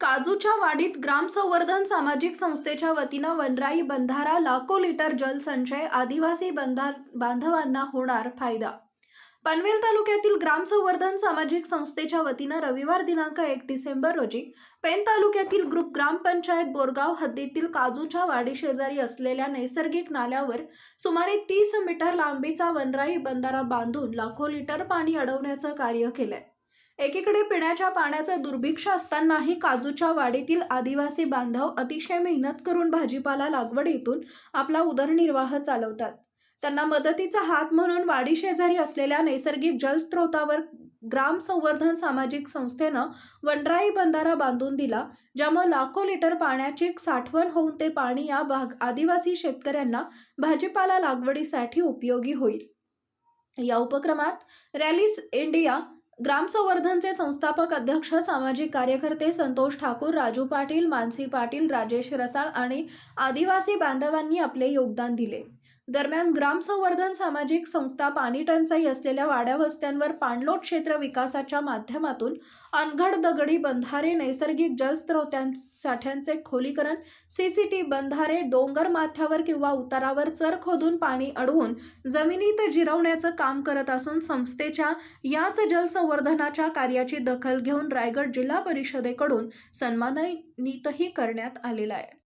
काजूच्या वाडीत ग्रामसंवर्धन सामाजिक संस्थेच्या वतीनं वनराई बंधारा लाखो लिटर जलसंचय आदिवासी बांधवांना होणार फायदा। पनवेल तालुक्यातील ग्रामसंवर्धन सामाजिक संस्थेच्या वतीनं रविवार दिनांक 1 डिसेंबर रोजी पेन तालुक्यातील ग्रुप ग्रामपंचायत बोरगाव हद्दीतील काजूच्या वाडी शेजारी असलेल्या नैसर्गिक नाल्यावर सुमारे 30 मीटर लांबीचा वनराई बंधारा बांधून लाखो लिटर पाणी अडवण्याचं कार्य केलंय। एकीकडे पिण्याच्या पाण्याचं दुर्भिक्ष असतानाही काजूच्या वाडीतील आदिवासी बांधव अतिशय मेहनत करून भाजीपाला लागवडीतून आपला उदरनिर्वाह चालवतात। त्यांना मदतीचा हात म्हणून वाडी शेजारी असलेल्या नैसर्गिक जलस्रोतावर ग्राम संवर्धन सामाजिक संस्थेनं वनराई बंधारा बांधून दिला, ज्यामुळे लाखो लिटर पाण्याची साठवण होऊन ते पाणी या आदिवासी शेतकऱ्यांना भाजीपाला लागवडीसाठी उपयोगी होईल। या उपक्रमात रॅलीस इंडिया ग्रामसंवर्धनचे संस्थापक अध्यक्ष सामाजिक कार्यकर्ते संतोष ठाकूर, राजू पाटील, मानसी पाटील, राजेश रसाळ आणि आदिवासी बांधवांनी आपले योगदान दिले। दरम्यान ग्रामसंवर्धन सामाजिक संस्था पाणी टंचाई असलेल्या वाड्या वस्त्यांवर पाणलोट क्षेत्र विकासाच्या माध्यमातून अनघड दगडी बंधारे, नैसर्गिक जलस्रोतांसाठ्यांचे खोलीकरण, सीसीटी बंधारे, डोंगर माथ्यावर किंवा उतारावर चर खोदून पाणी अडवून जमिनीत जिरवण्याचं काम करत असून संस्थेच्या याच जलसंवर्धनाच्या कार्याची दखल घेऊन रायगड जिल्हा परिषदेकडून सन्मानितही करण्यात आलेला आहे।